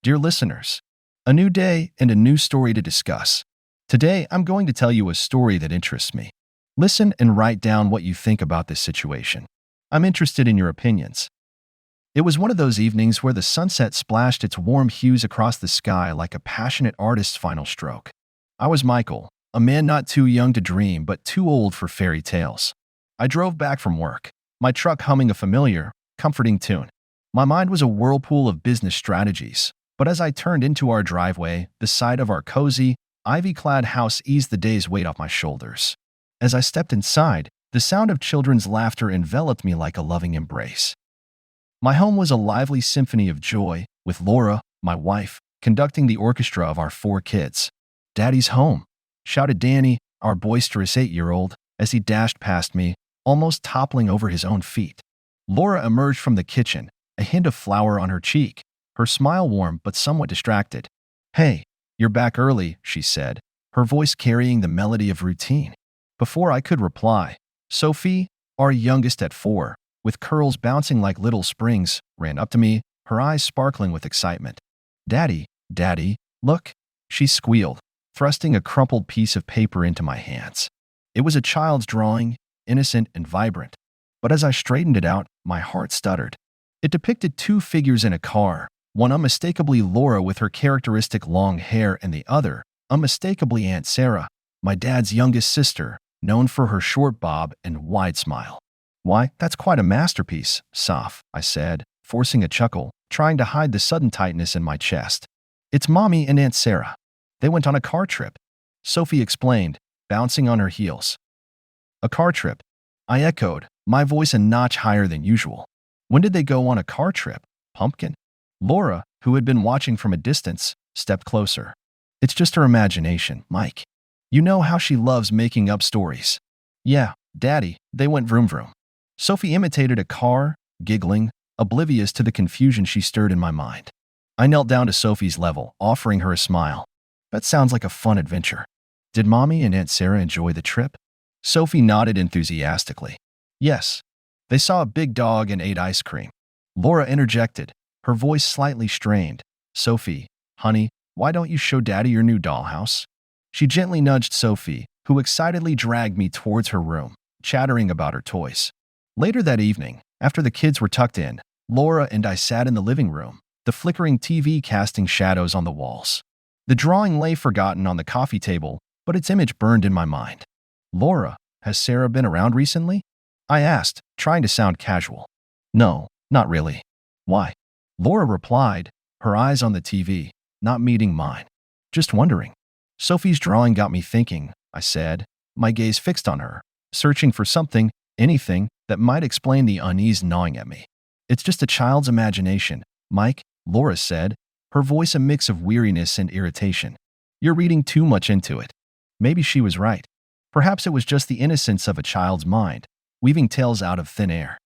Dear listeners, a new day and a new story to discuss. Today, I'm going to tell you a story that interests me. Listen and write down what you think about this situation. I'm interested in your opinions. It was one of those evenings where the sunset splashed its warm hues across the sky like a passionate artist's final stroke. I was Michael, a man not too young to dream but too old for fairy tales. I drove back from work, my truck humming a familiar, comforting tune. My mind was a whirlpool of business strategies. But as I turned into our driveway, the sight of our cozy, ivy-clad house eased the day's weight off my shoulders. As I stepped inside, the sound of children's laughter enveloped me like a loving embrace. My home was a lively symphony of joy, with Laura, my wife, conducting the orchestra of our 4 kids. "Daddy's home," shouted Danny, our boisterous 8-year-old, as he dashed past me, almost toppling over his own feet. Laura emerged from the kitchen, a hint of flour on her cheek, her smile warm but somewhat distracted. "Hey, you're back early," she said, her voice carrying the melody of routine. Before I could reply, Sophie, our youngest at 4, with curls bouncing like little springs, ran up to me, her eyes sparkling with excitement. "Daddy, Daddy, look," she squealed, thrusting a crumpled piece of paper into my hands. It was a child's drawing, innocent and vibrant. But as I straightened it out, my heart stuttered. It depicted 2 figures in a car, one unmistakably Laura with her characteristic long hair and the other, unmistakably Aunt Sarah, my dad's youngest sister, known for her short bob and wide smile. "Why, that's quite a masterpiece, Soph," I said, forcing a chuckle, trying to hide the sudden tightness in my chest. "It's Mommy and Aunt Sarah. They went on a car trip," Sophie explained, bouncing on her heels. "A car trip?" I echoed, my voice a notch higher than usual. "When did they go on a car trip, Pumpkin?" Laura, who had been watching from a distance, stepped closer. "It's just her imagination, Mike. You know how she loves making up stories." "Yeah, Daddy, they went vroom vroom." Sophie imitated a car, giggling, oblivious to the confusion she stirred in my mind. I knelt down to Sophie's level, offering her a smile. "That sounds like a fun adventure. Did Mommy and Aunt Sarah enjoy the trip?" Sophie nodded enthusiastically. "Yes. They saw a big dog and ate ice cream." Laura interjected, her voice slightly strained. "Sophie, honey, why don't you show Daddy your new dollhouse?" She gently nudged Sophie, who excitedly dragged me towards her room, chattering about her toys. Later that evening, after the kids were tucked in, Laura and I sat in the living room, the flickering TV casting shadows on the walls. The drawing lay forgotten on the coffee table, but its image burned in my mind. "Laura, has Sarah been around recently?" I asked, trying to sound casual. "No, not really." "Why?" Laura replied, her eyes on the TV, not meeting mine. "Just wondering." "Sophie's drawing got me thinking," I said, my gaze fixed on her, searching for something, anything, that might explain the unease gnawing at me. "It's just a child's imagination, Mike," Laura said, her voice a mix of weariness and irritation. "You're reading too much into it." Maybe she was right. Perhaps it was just the innocence of a child's mind, weaving tales out of thin air.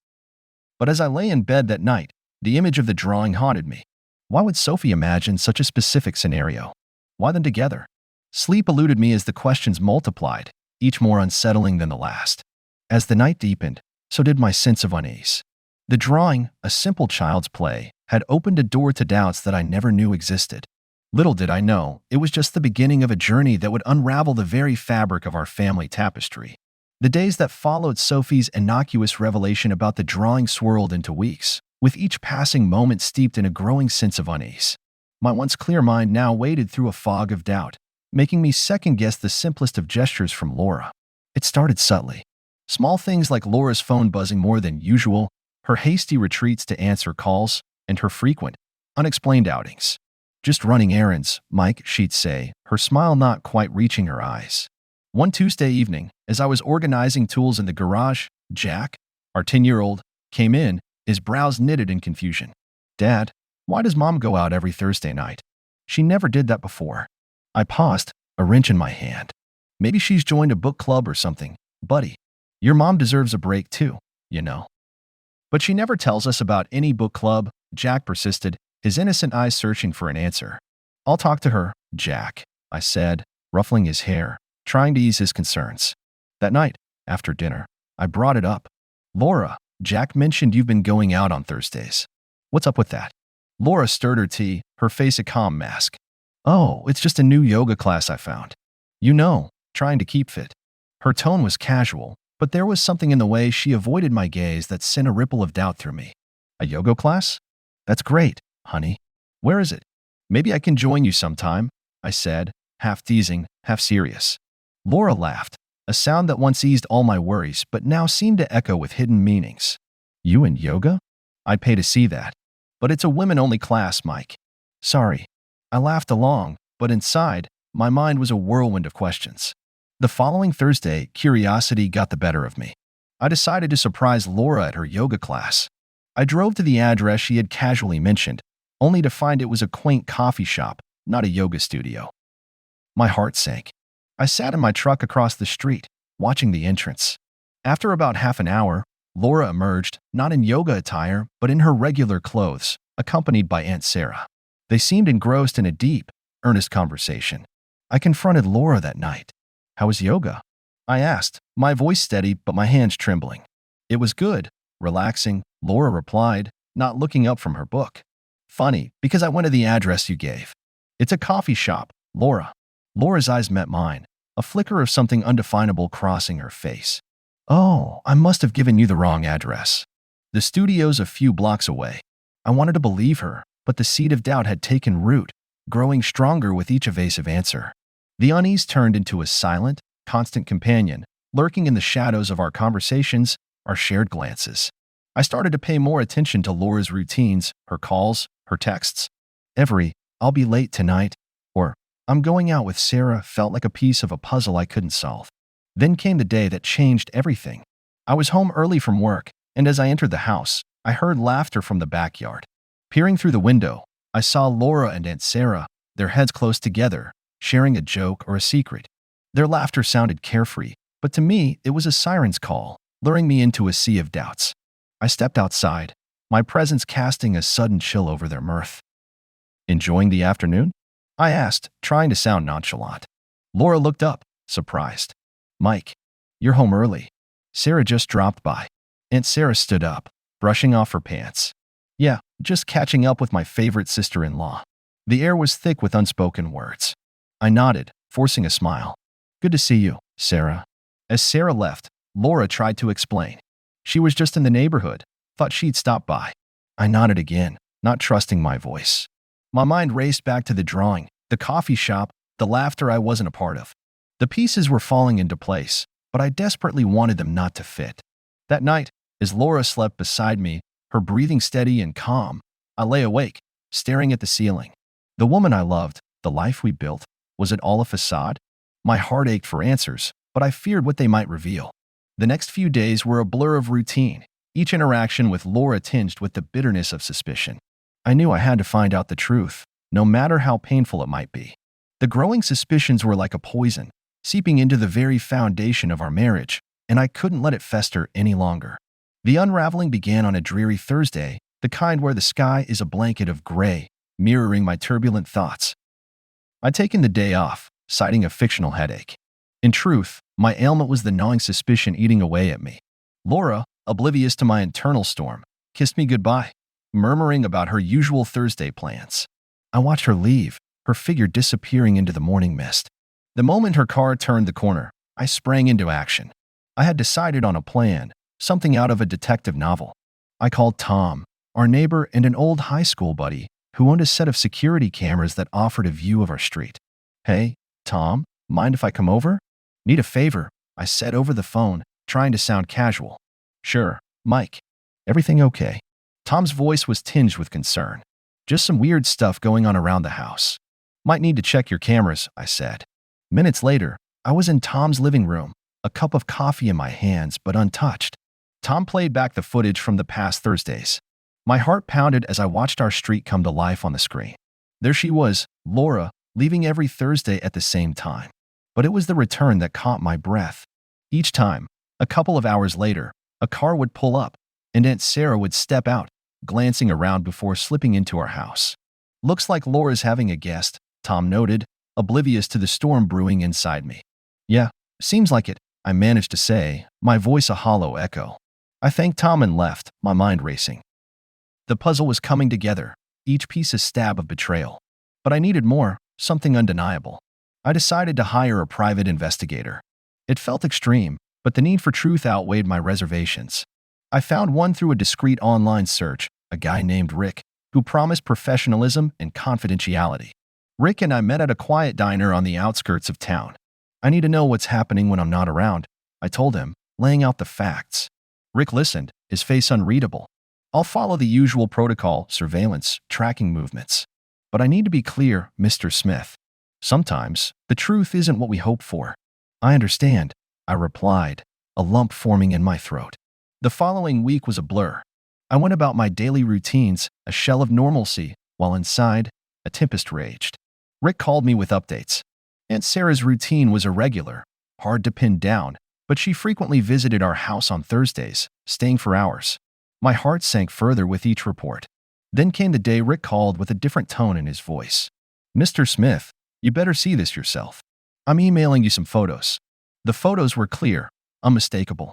But as I lay in bed that night, the image of the drawing haunted me. Why would Sophie imagine such a specific scenario? Why them together? Sleep eluded me as the questions multiplied, each more unsettling than the last. As the night deepened, so did my sense of unease. The drawing, a simple child's play, had opened a door to doubts that I never knew existed. Little did I know, it was just the beginning of a journey that would unravel the very fabric of our family tapestry. The days that followed Sophie's innocuous revelation about the drawing swirled into weeks, with each passing moment steeped in a growing sense of unease. My once clear mind now waded through a fog of doubt, making me second-guess the simplest of gestures from Laura. It started subtly. Small things like Laura's phone buzzing more than usual, her hasty retreats to answer calls, and her frequent, unexplained outings. "Just running errands, Mike," she'd say, her smile not quite reaching her eyes. One Tuesday evening, as I was organizing tools in the garage, Jack, our 10-year-old, came in, his brows knitted in confusion. "Dad, why does Mom go out every Thursday night? She never did that before." I paused, a wrench in my hand. "Maybe she's joined a book club or something. Buddy, your mom deserves a break too, you know." "But she never tells us about any book club," Jack persisted, his innocent eyes searching for an answer. "I'll talk to her, Jack," I said, ruffling his hair, trying to ease his concerns. That night, after dinner, I brought it up. "Laura, Jack mentioned you've been going out on Thursdays. What's up with that?" Laura stirred her tea, her face a calm mask. Oh, it's just a new yoga class I found. You know, trying to keep fit. Her tone was casual, but there was something in the way she avoided my gaze that sent a ripple of doubt through me. A yoga class? That's great, honey. Where is it? Maybe I can join you sometime, I said, half teasing, half serious. Laura laughed, a sound that once eased all my worries but now seemed to echo with hidden meanings. You and yoga? I'd pay to see that. But it's a women-only class, Mike. Sorry. I laughed along, but inside, my mind was a whirlwind of questions. The following Thursday, curiosity got the better of me. I decided to surprise Laura at her yoga class. I drove to the address she had casually mentioned, only to find it was a quaint coffee shop, not a yoga studio. My heart sank. I sat in my truck across the street, watching the entrance. After about half an hour, Laura emerged, not in yoga attire, but in her regular clothes, accompanied by Aunt Sarah. They seemed engrossed in a deep, earnest conversation. I confronted Laura that night. How was yoga? I asked, my voice steady but my hands trembling. It was good, relaxing, Laura replied, not looking up from her book. Funny, because I went to the address you gave. It's a coffee shop, Laura. Laura's eyes met mine, a flicker of something undefinable crossing her face. Oh, I must have given you the wrong address. The studio's a few blocks away. I wanted to believe her, but the seed of doubt had taken root, growing stronger with each evasive answer. The unease turned into a silent, constant companion, lurking in the shadows of our conversations, our shared glances. I started to pay more attention to Laura's routines, her calls, her texts. Every, I'll be late tonight, or I'm going out with Sarah felt like a piece of a puzzle I couldn't solve. Then came the day that changed everything. I was home early from work, and as I entered the house, I heard laughter from the backyard. Peering through the window, I saw Laura and Aunt Sarah, their heads close together, sharing a joke or a secret. Their laughter sounded carefree, but to me, it was a siren's call, luring me into a sea of doubts. I stepped outside, my presence casting a sudden chill over their mirth. Enjoying the afternoon? I asked, trying to sound nonchalant. Laura looked up, surprised. Mike, you're home early. Sarah just dropped by. Aunt Sarah stood up, brushing off her pants. Yeah, just catching up with my favorite sister-in-law. The air was thick with unspoken words. I nodded, forcing a smile. Good to see you, Sarah. As Sarah left, Laura tried to explain. She was just in the neighborhood, thought she'd stop by. I nodded again, not trusting my voice. My mind raced back to the drawing, the coffee shop, the laughter I wasn't a part of. The pieces were falling into place, but I desperately wanted them not to fit. That night, as Laura slept beside me, her breathing steady and calm, I lay awake, staring at the ceiling. The woman I loved, the life we built, was it all a facade? My heart ached for answers, but I feared what they might reveal. The next few days were a blur of routine, each interaction with Laura tinged with the bitterness of suspicion. I knew I had to find out the truth, no matter how painful it might be. The growing suspicions were like a poison, seeping into the very foundation of our marriage, and I couldn't let it fester any longer. The unraveling began on a dreary Thursday, the kind where the sky is a blanket of gray, mirroring my turbulent thoughts. I'd taken the day off, citing a fictional headache. In truth, my ailment was the gnawing suspicion eating away at me. Laura, oblivious to my internal storm, kissed me goodbye, murmuring about her usual Thursday plans. I watched her leave, her figure disappearing into the morning mist. The moment her car turned the corner, I sprang into action. I had decided on a plan, something out of a detective novel. I called Tom, our neighbor and an old high school buddy, who owned a set of security cameras that offered a view of our street. Hey, Tom, mind if I come over? Need a favor, I said over the phone, trying to sound casual. Sure, Mike. Everything okay? Tom's voice was tinged with concern. Just some weird stuff going on around the house. Might need to check your cameras, I said. Minutes later, I was in Tom's living room, a cup of coffee in my hands but untouched. Tom played back the footage from the past Thursdays. My heart pounded as I watched our street come to life on the screen. There she was, Laura, leaving every Thursday at the same time. But it was the return that caught my breath. Each time, a couple of hours later, a car would pull up, and Aunt Sarah would step out, glancing around before slipping into our house. Looks like Laura's having a guest, Tom noted, oblivious to the storm brewing inside me. Yeah, seems like it, I managed to say, my voice a hollow echo. I thanked Tom and left, my mind racing. The puzzle was coming together, each piece a stab of betrayal. But I needed more, something undeniable. I decided to hire a private investigator. It felt extreme, but the need for truth outweighed my reservations. I found one through a discreet online search, a guy named Rick, who promised professionalism and confidentiality. Rick and I met at a quiet diner on the outskirts of town. I need to know what's happening when I'm not around, I told him, laying out the facts. Rick listened, his face unreadable. I'll follow the usual protocol, surveillance, tracking movements. But I need to be clear, Mr. Smith. Sometimes, the truth isn't what we hope for. I understand, I replied, a lump forming in my throat. The following week was a blur. I went about my daily routines, a shell of normalcy, while inside, a tempest raged. Rick called me with updates. Aunt Sarah's routine was irregular, hard to pin down, but she frequently visited our house on Thursdays, staying for hours. My heart sank further with each report. Then came the day Rick called with a different tone in his voice. Mr. Smith, you better see this yourself. I'm emailing you some photos. The photos were clear, unmistakable.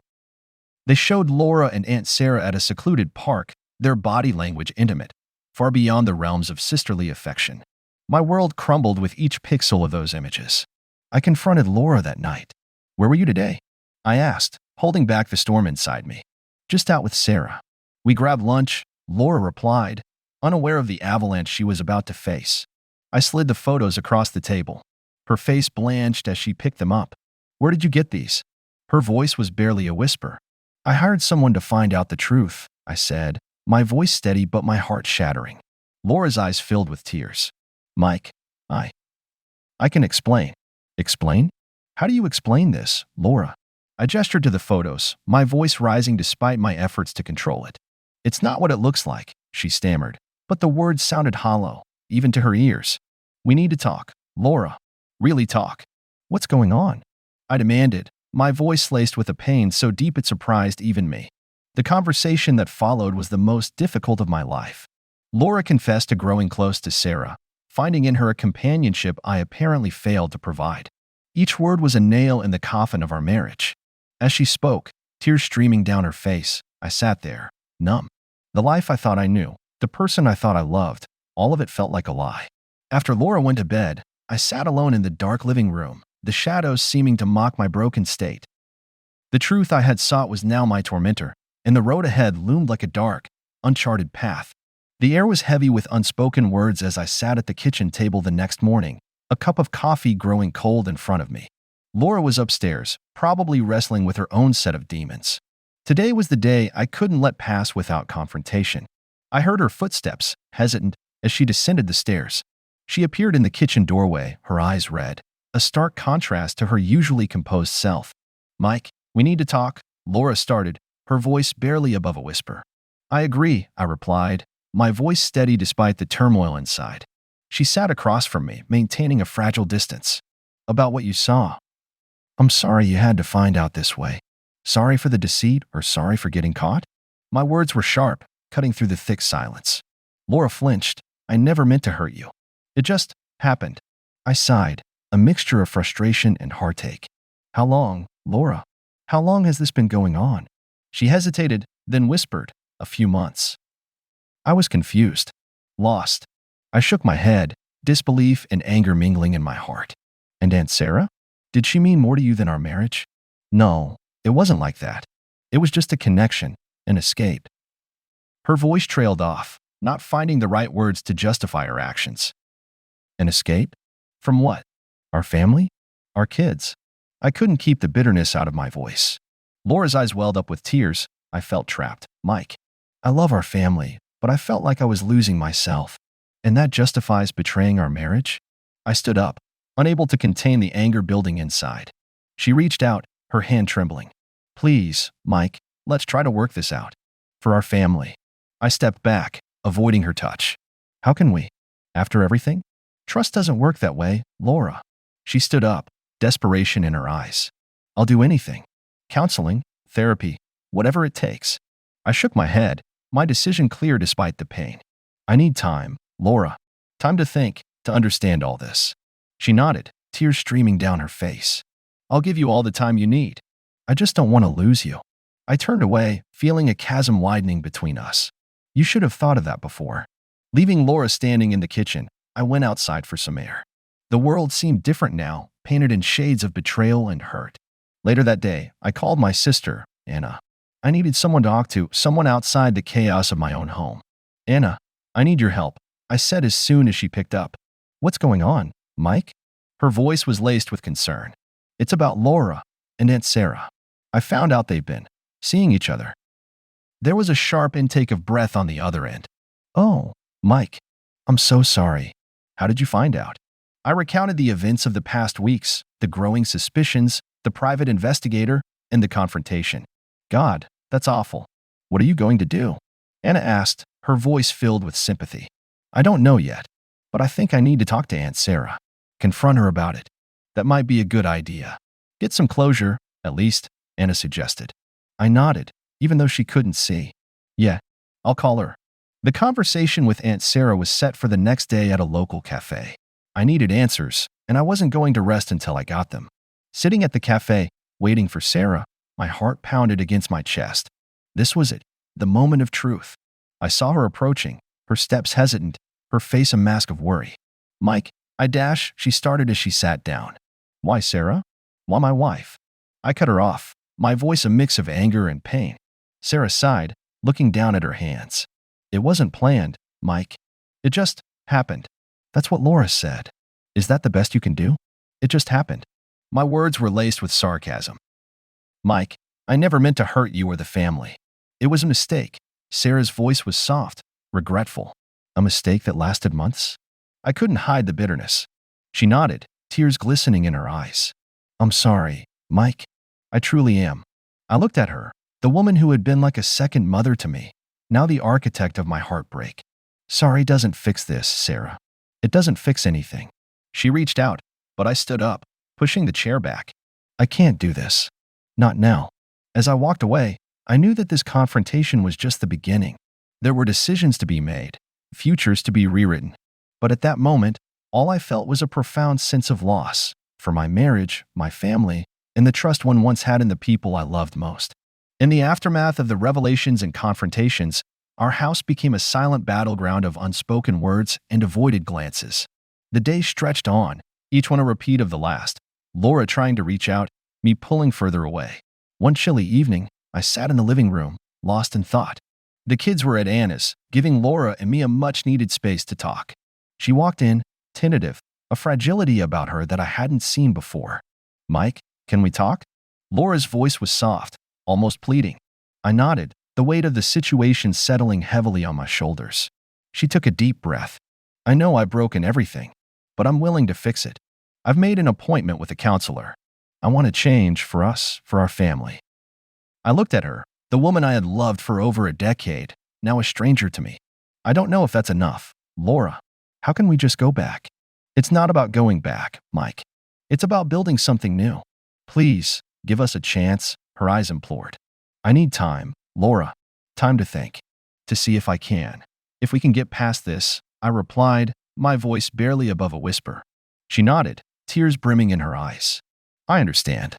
They showed Laura and Aunt Sarah at a secluded park, their body language intimate, far beyond the realms of sisterly affection. My world crumbled with each pixel of those images. I confronted Laura that night. Where were you today? I asked, holding back the storm inside me. Just out with Sarah. We grabbed lunch, Laura replied, unaware of the avalanche she was about to face. I slid the photos across the table. Her face blanched as she picked them up. Where did you get these? Her voice was barely a whisper. I hired someone to find out the truth, I said, my voice steady but my heart shattering. Laura's eyes filled with tears. Mike, I can explain. Explain? How do you explain this, Laura? I gestured to the photos, my voice rising despite my efforts to control it. It's not what it looks like, she stammered, but the words sounded hollow, even to her ears. We need to talk, Laura. Really talk. What's going on? I demanded, my voice laced with a pain so deep it surprised even me. The conversation that followed was the most difficult of my life. Laura confessed to growing close to Sarah, finding in her a companionship I apparently failed to provide. Each word was a nail in the coffin of our marriage. As she spoke, tears streaming down her face, I sat there, numb. The life I thought I knew, the person I thought I loved, all of it felt like a lie. After Laura went to bed, I sat alone in the dark living room, the shadows seeming to mock my broken state. The truth I had sought was now my tormentor, and the road ahead loomed like a dark, uncharted path. The air was heavy with unspoken words as I sat at the kitchen table the next morning, a cup of coffee growing cold in front of me. Laura was upstairs, probably wrestling with her own set of demons. Today was the day I couldn't let pass without confrontation. I heard her footsteps, hesitant, as she descended the stairs. She appeared in the kitchen doorway, her eyes red, a stark contrast to her usually composed self. Mike, we need to talk, Laura started, her voice barely above a whisper. I agree, I replied, my voice steady despite the turmoil inside. She sat across from me, maintaining a fragile distance. About what you saw. I'm sorry you had to find out this way. Sorry for the deceit or sorry for getting caught? My words were sharp, cutting through the thick silence. Laura flinched. I never meant to hurt you. It just happened. I sighed, a mixture of frustration and heartache. How long, Laura? How long has this been going on? She hesitated, then whispered, a few months. I was confused, lost. I shook my head, disbelief and anger mingling in my heart. And Aunt Sarah? Did she mean more to you than our marriage? No, it wasn't like that. It was just a connection, an escape. Her voice trailed off, not finding the right words to justify her actions. An escape? From what? Our family? Our kids? I couldn't keep the bitterness out of my voice. Laura's eyes welled up with tears. I felt trapped. Mike, I love our family, but I felt like I was losing myself. And that justifies betraying our marriage? I stood up, unable to contain the anger building inside. She reached out, her hand trembling. Please, Mike, let's try to work this out. For our family. I stepped back, avoiding her touch. How can we? After everything? Trust doesn't work that way, Laura. She stood up, desperation in her eyes. I'll do anything. Counseling, therapy, whatever it takes. I shook my head, my decision clear despite the pain. I need time, Laura. Time to think, to understand all this. She nodded, tears streaming down her face. I'll give you all the time you need. I just don't want to lose you. I turned away, feeling a chasm widening between us. You should have thought of that before. Leaving Laura standing in the kitchen, I went outside for some air. The world seemed different now, painted in shades of betrayal and hurt. Later that day, I called my sister, Anna. I needed someone to talk to, someone outside the chaos of my own home. Anna, I need your help, I said as soon as she picked up. What's going on, Mike? Her voice was laced with concern. It's about Laura and Aunt Sarah. I found out they've been seeing each other. There was a sharp intake of breath on the other end. Oh, Mike, I'm so sorry. How did you find out? I recounted the events of the past weeks, the growing suspicions, the private investigator, and the confrontation. God, that's awful. What are you going to do? Anna asked, her voice filled with sympathy. I don't know yet, but I think I need to talk to Aunt Sarah. Confront her about it. That might be a good idea. Get some closure, at least, Anna suggested. I nodded, even though she couldn't see. Yeah, I'll call her. The conversation with Aunt Sarah was set for the next day at a local cafe. I needed answers, and I wasn't going to rest until I got them. Sitting at the cafe, waiting for Sarah, my heart pounded against my chest. This was it, the moment of truth. I saw her approaching, her steps hesitant, her face a mask of worry. Mike, she started as she sat down. Why, Sarah? Why my wife? I cut her off, my voice a mix of anger and pain. Sarah sighed, looking down at her hands. It wasn't planned, Mike. It just happened. That's what Laura said. Is that the best you can do? It just happened. My words were laced with sarcasm. Mike, I never meant to hurt you or the family. It was a mistake. Sarah's voice was soft, regretful. A mistake that lasted months? I couldn't hide the bitterness. She nodded, tears glistening in her eyes. I'm sorry, Mike. I truly am. I looked at her, the woman who had been like a second mother to me, now the architect of my heartbreak. Sorry doesn't fix this, Sarah. It doesn't fix anything. She reached out, but I stood up, pushing the chair back. I can't do this. Not now. As I walked away, I knew that this confrontation was just the beginning. There were decisions to be made, futures to be rewritten. But at that moment, all I felt was a profound sense of loss for my marriage, my family, and the trust one once had in the people I loved most. In the aftermath of the revelations and confrontations, our house became a silent battleground of unspoken words and avoided glances. The days stretched on, each one a repeat of the last. Laura trying to reach out, me pulling further away. One chilly evening, I sat in the living room, lost in thought. The kids were at Anna's, giving Laura and me a much-needed space to talk. She walked in, tentative, a fragility about her that I hadn't seen before. Mike, can we talk? Laura's voice was soft, almost pleading. I nodded, the weight of the situation settling heavily on my shoulders. She took a deep breath. I know I've broken everything, but I'm willing to fix it. I've made an appointment with a counselor. I want to change for us, for our family. I looked at her, the woman I had loved for over a decade, now a stranger to me. I don't know if that's enough. Laura, how can we just go back? It's not about going back, Mike. It's about building something new. Please, give us a chance, her eyes implored. I need time, Laura. Time to think. To see if I can. If we can get past this, I replied, my voice barely above a whisper. She nodded, tears brimming in her eyes. I understand.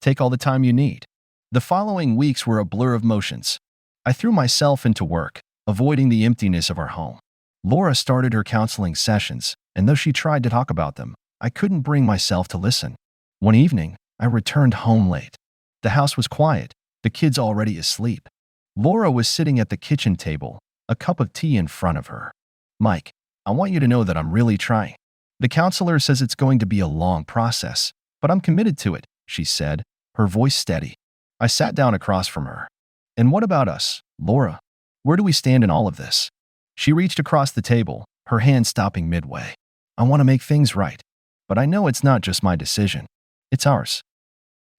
Take all the time you need. The following weeks were a blur of motions. I threw myself into work, avoiding the emptiness of our home. Laura started her counseling sessions, and though she tried to talk about them, I couldn't bring myself to listen. One evening, I returned home late. The house was quiet, the kids already asleep. Laura was sitting at the kitchen table, a cup of tea in front of her. Mike, I want you to know that I'm really trying. The counselor says it's going to be a long process, but I'm committed to it, she said, her voice steady. I sat down across from her. And what about us, Laura? Where do we stand in all of this? She reached across the table, her hand stopping midway. I want to make things right, but I know it's not just my decision. It's ours.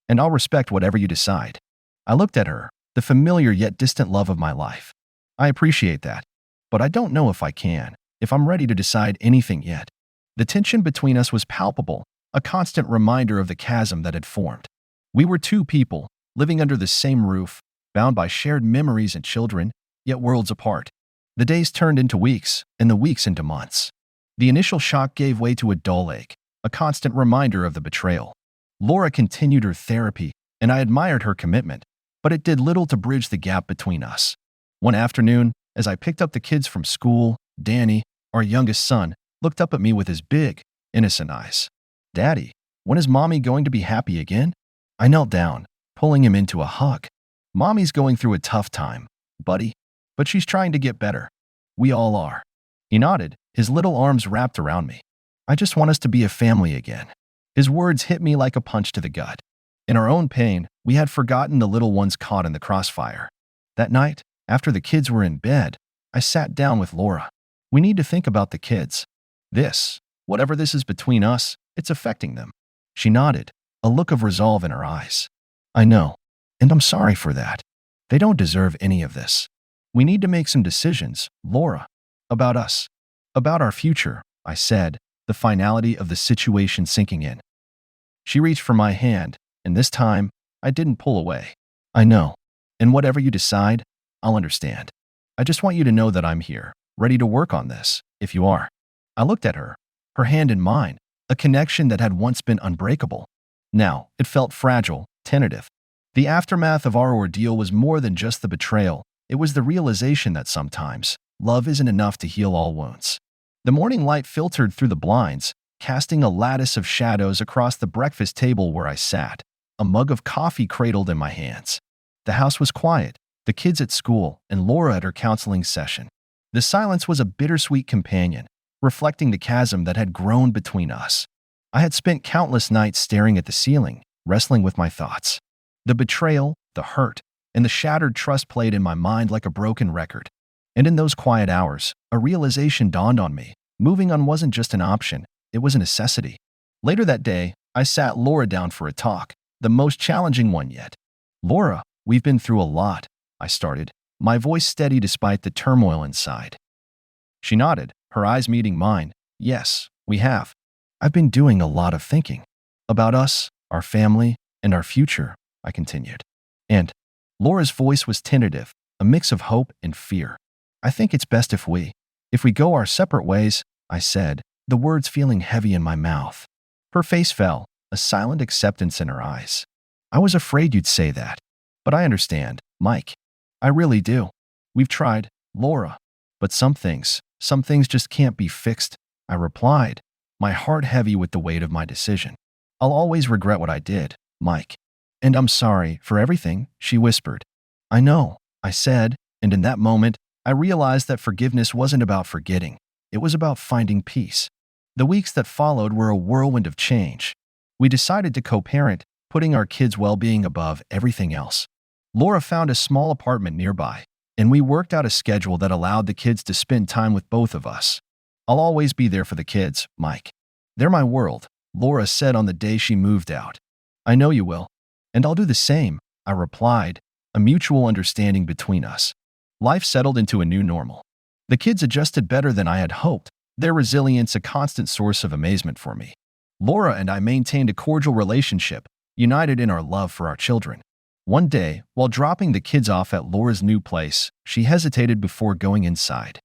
And I'll respect whatever you decide. I looked at her, the familiar yet distant love of my life. I appreciate that, but I don't know if I can, if I'm ready to decide anything yet. The tension between us was palpable, a constant reminder of the chasm that had formed. We were two people, living under the same roof, bound by shared memories and children, yet worlds apart. The days turned into weeks, and the weeks into months. The initial shock gave way to a dull ache, a constant reminder of the betrayal. Laura continued her therapy, and I admired her commitment, but it did little to bridge the gap between us. One afternoon, as I picked up the kids from school, Danny, our youngest son, looked up at me with his big, innocent eyes. "Daddy, when is Mommy going to be happy again?" I knelt down, pulling him into a hug. "Mommy's going through a tough time, buddy, but she's trying to get better. We all are." He nodded, his little arms wrapped around me. "I just want us to be a family again." His words hit me like a punch to the gut. In our own pain, we had forgotten the little ones caught in the crossfire. That night, after the kids were in bed, I sat down with Laura. "We need to think about the kids. Whatever this is between us, it's affecting them." She nodded, a look of resolve in her eyes. "I know, and I'm sorry for that. They don't deserve any of this. We need to make some decisions, Laura, about us, about our future," I said, the finality of the situation sinking in. She reached for my hand, and this time, I didn't pull away. "I know, and whatever you decide, I'll understand. I just want you to know that I'm here, ready to work on this, if you are." I looked at her, her hand in mine, a connection that had once been unbreakable. Now, it felt fragile, tentative. The aftermath of our ordeal was more than just the betrayal. It was the realization that sometimes, love isn't enough to heal all wounds. The morning light filtered through the blinds, casting a lattice of shadows across the breakfast table where I sat, a mug of coffee cradled in my hands. The house was quiet, the kids at school, and Laura at her counseling session. The silence was a bittersweet companion, reflecting the chasm that had grown between us. I had spent countless nights staring at the ceiling, wrestling with my thoughts. The betrayal, the hurt, and the shattered trust played in my mind like a broken record. And in those quiet hours, a realization dawned on me. Moving on wasn't just an option, it was a necessity. Later that day, I sat Laura down for a talk, the most challenging one yet. "Laura, we've been through a lot," I started, my voice steady despite the turmoil inside. She nodded, her eyes meeting mine. "Yes, we have. I've been doing a lot of thinking. About us, our family, and our future," I continued. And Laura's voice was tentative, a mix of hope and fear. "I think it's best if we go our separate ways," I said, the words feeling heavy in my mouth. Her face fell, a silent acceptance in her eyes. "I was afraid you'd say that. But I understand, Mike. I really do. We've tried, Laura. But some things just can't be fixed," I replied, my heart heavy with the weight of my decision. "I'll always regret what I did, Mike. And I'm sorry for everything," she whispered. "I know," I said, and in that moment, I realized that forgiveness wasn't about forgetting. It was about finding peace. The weeks that followed were a whirlwind of change. We decided to co-parent, putting our kids' well-being above everything else. Laura found a small apartment nearby, and we worked out a schedule that allowed the kids to spend time with both of us. "I'll always be there for the kids, Mike. They're my world," Laura said on the day she moved out. "I know you will. And I'll do the same," I replied, a mutual understanding between us. Life settled into a new normal. The kids adjusted better than I had hoped, their resilience a constant source of amazement for me. Laura and I maintained a cordial relationship, united in our love for our children. One day, while dropping the kids off at Laura's new place, she hesitated before going inside.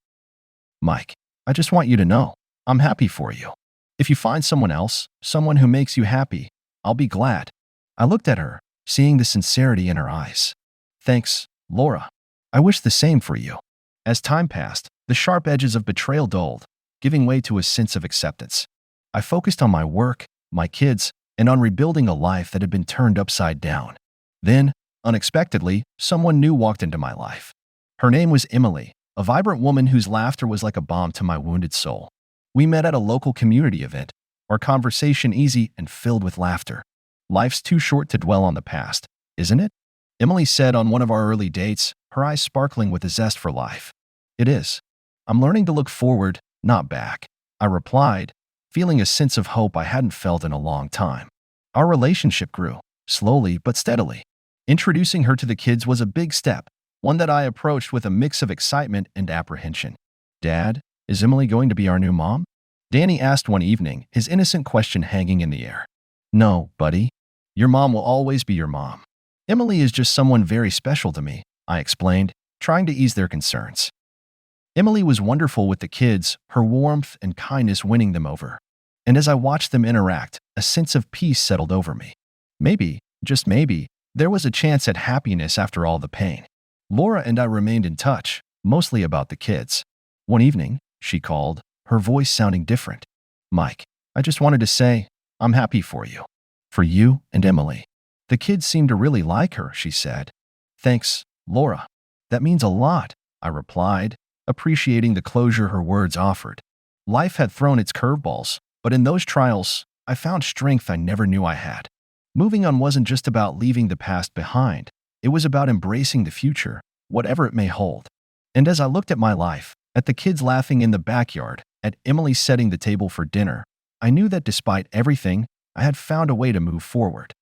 "Mike, I just want you to know, I'm happy for you. If you find someone else, someone who makes you happy, I'll be glad." I looked at her, seeing the sincerity in her eyes. "Thanks, Laura. I wish the same for you." As time passed, the sharp edges of betrayal dulled, giving way to a sense of acceptance. I focused on my work, my kids, and on rebuilding a life that had been turned upside down. Then, unexpectedly, someone new walked into my life. Her name was Emily, a vibrant woman whose laughter was like a balm to my wounded soul. We met at a local community event, our conversation easy and filled with laughter. "Life's too short to dwell on the past, isn't it?" Emily said on one of our early dates, her eyes sparkling with a zest for life. "It is. I'm learning to look forward, not back," I replied, feeling a sense of hope I hadn't felt in a long time. Our relationship grew, slowly but steadily. Introducing her to the kids was a big step, one that I approached with a mix of excitement and apprehension. "Dad, is Emily going to be our new mom?" Danny asked one evening, his innocent question hanging in the air. "No, buddy. Your mom will always be your mom. Emily is just someone very special to me," I explained, trying to ease their concerns. Emily was wonderful with the kids, her warmth and kindness winning them over. And as I watched them interact, a sense of peace settled over me. Maybe, just maybe, there was a chance at happiness after all the pain. Laura and I remained in touch, mostly about the kids. One evening, she called, her voice sounding different. Mike, I just wanted to say, I'm happy for you. For you and Emily. The kids seem to really like her, she said. Thanks, Laura. That means a lot, I replied, appreciating the closure her words offered. Life had thrown its curveballs, but in those trials, I found strength I never knew I had. Moving on wasn't just about leaving the past behind. It was about embracing the future, whatever it may hold. And as I looked at my life, at the kids laughing in the backyard, at Emily setting the table for dinner, I knew that despite everything, I had found a way to move forward.